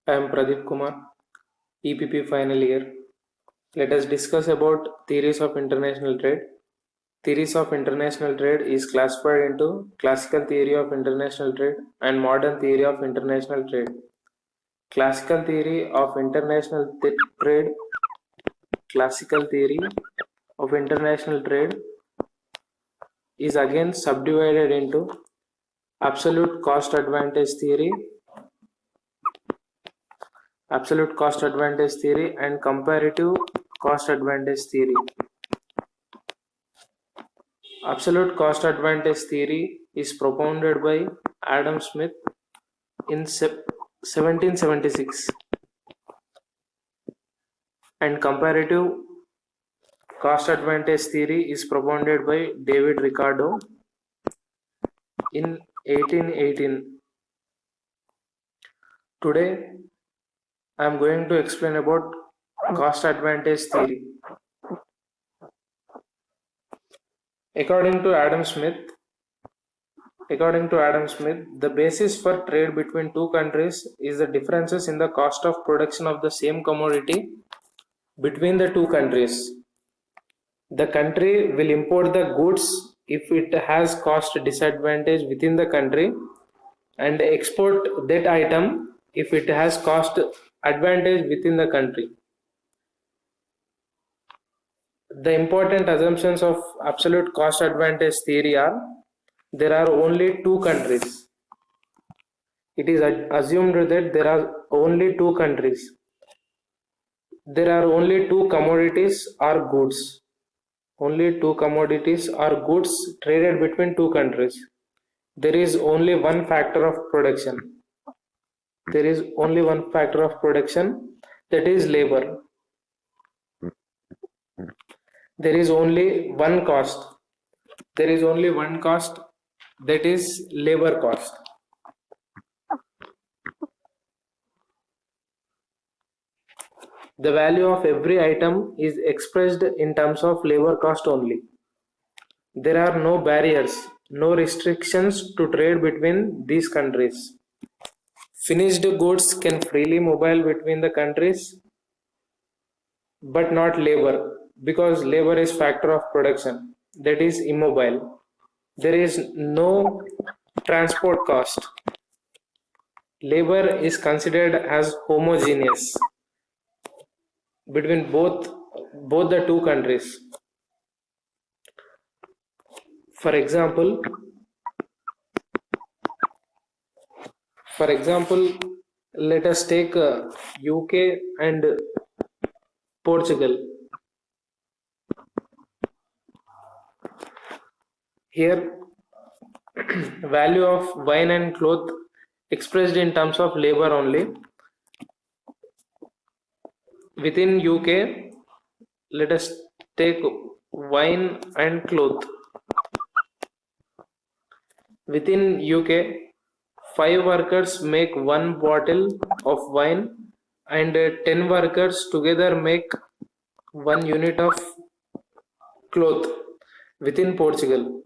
I am Pradeep Kumar, EPP final year. Let us discuss about theories of international trade. Theories of international trade is classified into classical theory of international trade and modern theory of international trade. Classical theory of international trade classical theory of international trade is again subdivided into absolute cost advantage theory, and comparative cost advantage theory. Absolute cost advantage theory is propounded by Adam Smith in 1776 and comparative cost advantage theory is propounded by David Ricardo in 1818. Today I am going to explain about cost advantage theory. According to Adam Smith, the basis for trade between two countries is the differences in the cost of production of the same commodity between the two countries. The country will import the goods if it has cost disadvantage within the country and export that item if it has cost advantage within the country. The important assumptions of absolute cost advantage theory are: there are only two countries. It is assumed that there are only two countries. There are only two commodities or goods. Only two commodities or goods traded between two countries. There is only one factor of production. That is labor. There is only one cost. That is labor cost. The value of every item is expressed in terms of labor cost only. There are no barriers, no restrictions to trade between these countries. Finished goods can freely mobile between the countries, but not labor, because labor is factor of production, that is immobile. There is no transport cost. Labor is considered as homogeneous between both the two countries. For example, let us take UK and Portugal. Here, value of wine and cloth expressed in terms of labor only. Within UK, let us take wine and cloth. Within UK, 5 workers make 1 bottle of wine and 10 workers together make 1 unit of cloth. Within Portugal,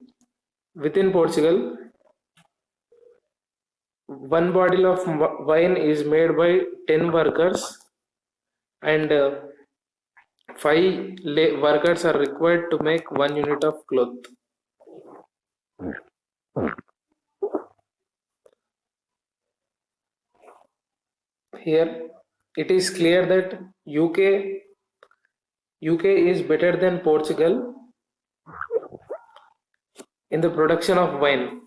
1 bottle of wine is made by 10 workers and 5 workers are required to make 1 unit of cloth. Here it is clear that UK is better than Portugal in the production of wine.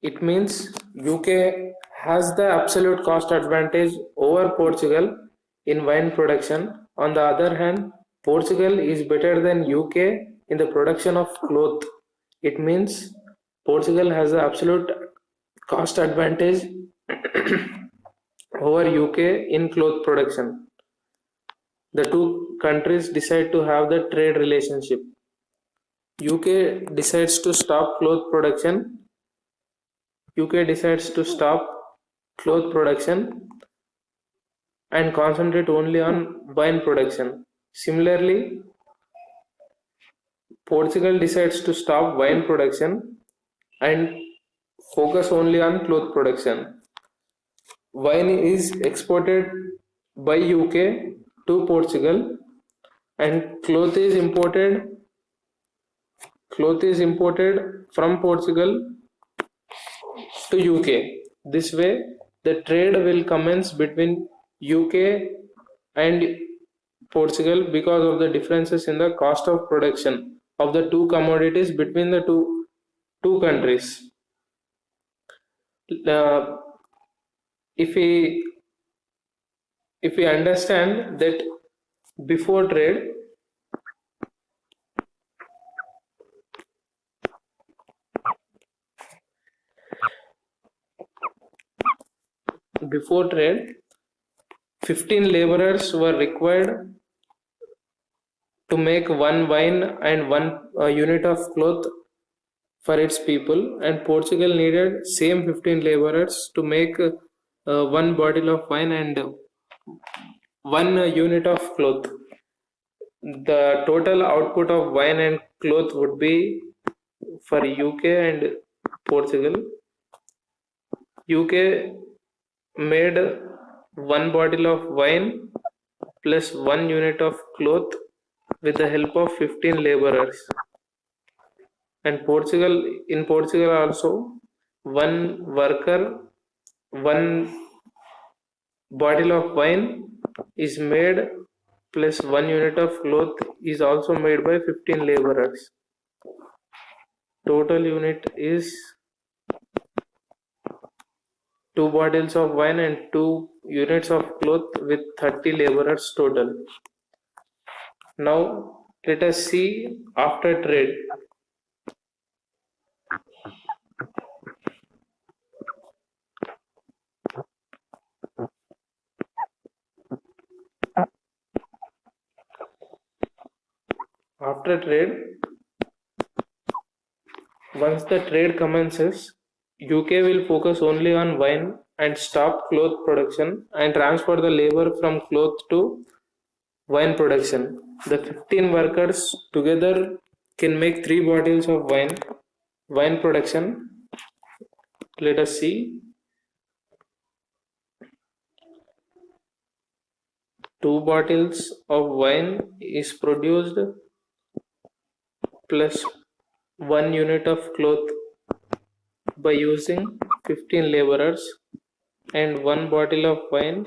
It means UK has the absolute cost advantage over Portugal in wine production. On the other hand, Portugal is better than UK in the production of cloth. It means Portugal has the absolute cost advantage over UK in cloth production. The two countries decide to have the trade relationship. UK decides to stop cloth production. And concentrate only on wine production. Similarly, Portugal decides to stop wine production and focus only on cloth production. wine is exported by UK to Portugal, and cloth is imported from Portugal to UK. This way, the trade will commence between UK and Portugal because of the differences in the cost of production of the two commodities between the two countries. Uh, if we understand that before trade, before trade 15 laborers were required to make one wine and one unit of cloth for its people, and Portugal needed same 15 laborers to make one bottle of wine and one unit of cloth. The total output of wine and cloth would be for UK and Portugal. UK made one bottle of wine plus one unit of cloth with the help of 15 laborers. And in Portugal also, one worker, one bottle of wine is made plus one unit of cloth is also made by 15 laborers. Total unit is 2 bottles of wine and 2 units of cloth with 30 laborers total. Now let us see after trade. After trade, once the trade commences, UK will focus only on wine and stop cloth production and transfer the labor from cloth to wine production. The 15 workers together can make 3 bottles of wine production. Let us see. 2 bottles of wine is produced plus 1 unit of cloth by using 15 laborers, and 1 bottle of wine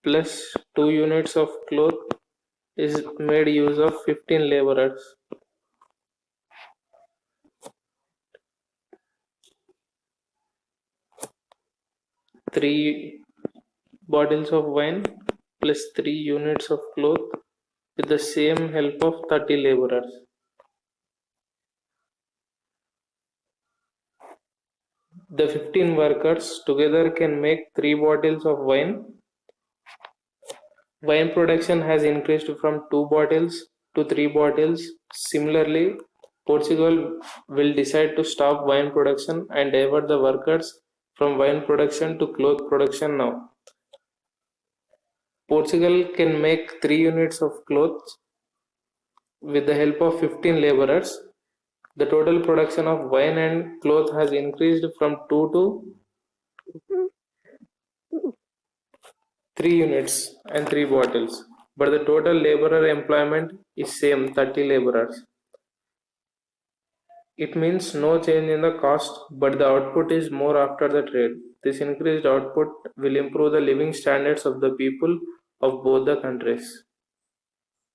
plus 2 units of cloth is made use of 15 laborers. 3 bottles of wine plus 3 units of cloth with the same help of 30 laborers. The 15 workers together can make 3 bottles of wine. Wine production has increased from 2 bottles to 3 bottles. Similarly, Portugal will decide to stop wine production and divert the workers from wine production to cloth production now. Portugal can make 3 units of cloth with the help of 15 laborers. The total production of wine and cloth has increased from 2 to 3 units and 3 bottles, but the total laborer employment is same, 30 laborers. It means no change in the cost, but the output is more after the trade. This increased output will improve the living standards of the people of both the countries.